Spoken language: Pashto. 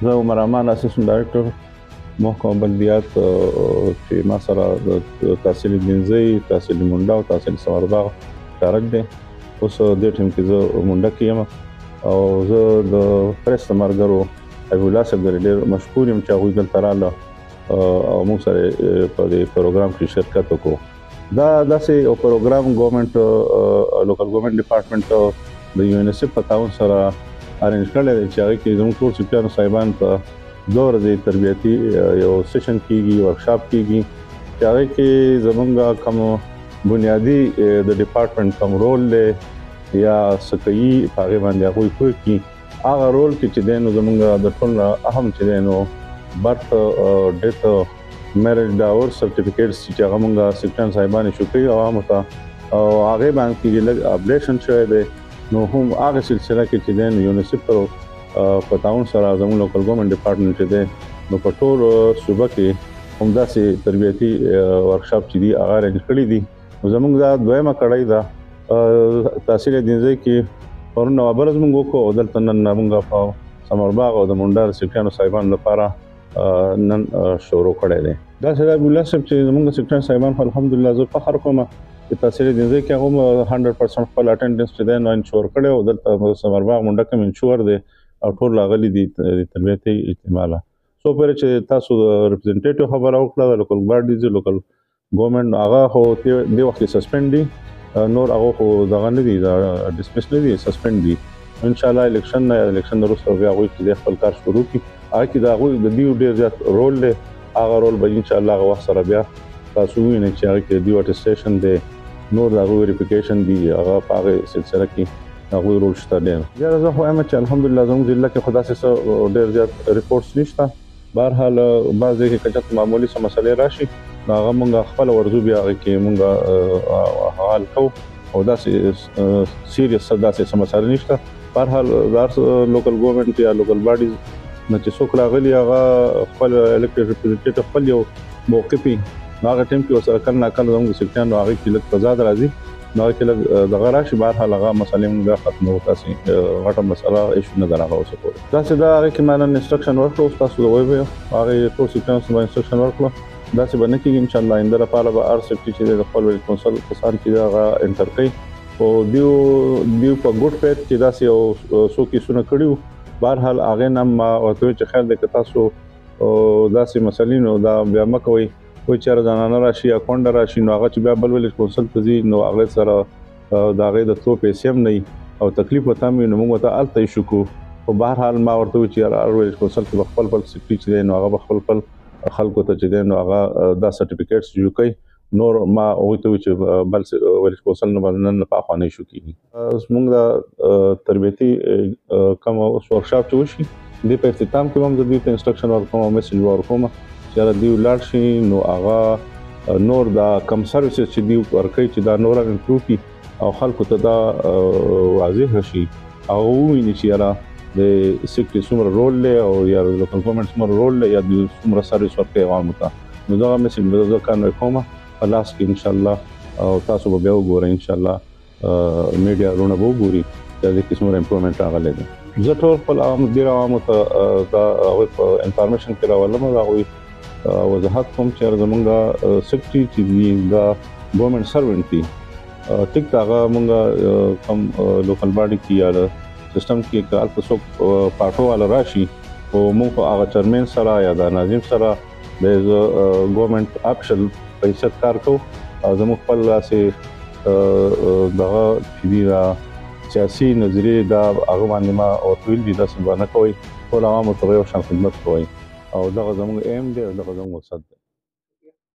زه عمر امان اسسټنټ ډایرکټر محکمه بلدیات چې ما سره د تحصیل دینزی، تحصیل منډه او تحصیل سوارباغ شارک دی. اوس د ټیم کې زه منډه کې یم او زه د پریس مرګرو حبیب الله صاحب ډېر مشکور یم چې هغوی دلته راغله او موږ سره په دې پروګرام کې شرکت وکړو. دا داسې یو پروګرام ګورنمنټ لوکل ګورنمنټ ډپارټمنټ د یونیسف په تعاون سره ارینج کړی دی چې هغې کې زموږ ټول سیکرټریانو صاحبان په 2 ورځې تربیتي یو سیشن کېږي، ورکشاپ کېږي چې هغې کې زموږ کوم بنیادي د ډپارټمنټ کوم رول دی یا څه کوي په هغې باندې هغوی پوه کړي. هغه رول کې چې دی نو زموږ د ټول نه اهم چې دی نو برث ډیث میرج ډاور سرټیفیکیټس چې هغه موږ سیکرټریان صاحبان ایشو کوي عوامو ته او هغې باندې لږ اپډیشن شوی دی. نو هم هغه سلسله کې چې دی نو یونیسف په تعاون سره زموږ لوکل ګورنمنټ ډپارټمنټ چې دی نو په ټول صوبه کې همداسې تربیتي ورکشاپ چې دي هغه ارینج کړي دي. نو زموږ دا دویمه کړۍ ده. تحصیل دینزی کې پرون نوابرز موږ وکړو او دلته نن موږ په سمرباغ او د منډه سیکرټریانو صاحبانو لپاره نن شروع کړی دی. داسې د حبیب الله صاحب چې زموږ سیکرټریان صاحبان الحمدلله زه فخر کوم چې تحصیل دینزی کې هغه 100% خپل اټینډنس چې دی نو انشور کړی او دلته سمرباغ منډه کې انشور دی او ټول راغلي دي تربیتي احتماله. سو پرې چې تاسو ریپرزنټیټیو خبره وکړه د لوکل باډیز لوکل ګورنمنټ هغه خو دې وخت کې سسپند دي، نور هغه خو دغه نه دي ډسمس نه دي، سسپند دي. ان شاء الله الیکشن وروسته بیا هغوی چې خپل کار شروع کړي هغه کې د هغوی د دیو ډېر زیات رول دی. هغه رول به ان شاء الله هغه وخت سره بیا تاسو ووینئ چې هغه کې دیو اټسټیشن دی، نور د هغوی ویریفیکیشن دي، هغه په هغې سلسله کې هغوی رول شته ډېر. بیا زه خو وایم چې الحمدلله زموږ ضلع کې خو داسې څه ډېر زیات ریپورټس نشته. بهرحال بعض ځای کې که چېرته معمولي څه مسلې راشي نو هغه موږ خپله ورځو بیا هغې کې موږ حل کوو او داسې سیریس داسې څه مسلې نشته. بهرحال هر لوکل ګورنمنټ یا لوکل باډیز نه چې څوک راغلي هغه خپل الکټډ ریپرزنټیټیو خپل یو موقف وي نو هغه ټایم کې ورسره کله ناکله زموږ سیکرټریانو هغې کې لږ تضاد راځي نو هغې کې لږ دغه راشي. بهرحال هغه مسلې موږ بیا ختموو، داسې غټه مسله ایشو نه ده هغه اوسه پورې. داسې دا هغې کې ما نن انسټرکشن ورکړو، اوس تاسو د ویب هغې ټول سیکرټریانو ته به انسټرکشن ورکړو. داسې به نه کېږي انشاءالله آینده لپاره به هر سیفټي چې دی د خپل ویلج کونسل کسان چې دی هغه انټر کوي خو دیو په ګوډ فیت چې داسې یو څو کیسونه کړي وو. بهرحال هغې نه ما ورته ویل چې خیر دی که تاسو داسې مسلې نو دا بیا مه کوئ، کوئی چېرې زنانه راشي یا کونډه راشي نو هغه چې بیا بل ویلج کونسل ته ځي نو هغې سره د هغې د تلو پیسې هم نه وي او تکلیف ورته هم وي نو موږ ورته هلته ایشو کړو. خو بهرحال ما ورته وویل چې هر ویلج کونسل کې به خپل سیکرټري چې دی نو هغه به خپل خلکو ته چې دی نو هغه دا سرټیفیکیټس جوړ کوي. نور ما هغوی ته وویل چې بل ویلج کونسل نه به نن له پاخوا نه ایشو کېږي. زموږ د تربیتي کوم ورکشاپ چې وشي دې په اختتام کې به هم زه دوی ته انسټرکشن ورکوم او میسج به ورکوم چې یاره دوی ولاړ شي نو هغه نور دا کم سروسز چې دوی ورکوي چې دا نور هم امپروو کړي او خلکو ته دا واضح شي، هغه وویني چې یاره د سیکرټري څومره رول دی او یا د لوکل ګورنمنټ څومره رول دی یا دوی څومره سروس ورکوي عوامو ته. نو دغه میسج به زه کانوی کوم په لاس کې انشاءالله او تاسو به بیا وګورئ انشاءالله میډیا ورونه به وګوري چې دې کې څومره امپرومنټ راغلی دی. زه ټول خپل ډېر عوامو ته دا هغوی په انفارمیشن کې راولم او د هغوی وضاحت کوم چې زموږ سیکرټري چې دي دا ګورنمنټ سروینټ دي ټیک ده هغه موږ کوم لوکل باډي کې یا سیستم کې که هلته څوک پاټو والا راشي خو موږ خو هغه چیرمین سره یا د ناظم سره د ګورنمنټ اپشل په حیثیت کار کوو او زموږ خپل داسې دغه چې دي دا سیاسي نظریې دا هغه باندې ما ورته ویل دي داسې به نه کوئ، ټول عوامو ته به یو شان خدمت کوئ او دغه زموږ ایم دی او دغه زموږ مقصد دی.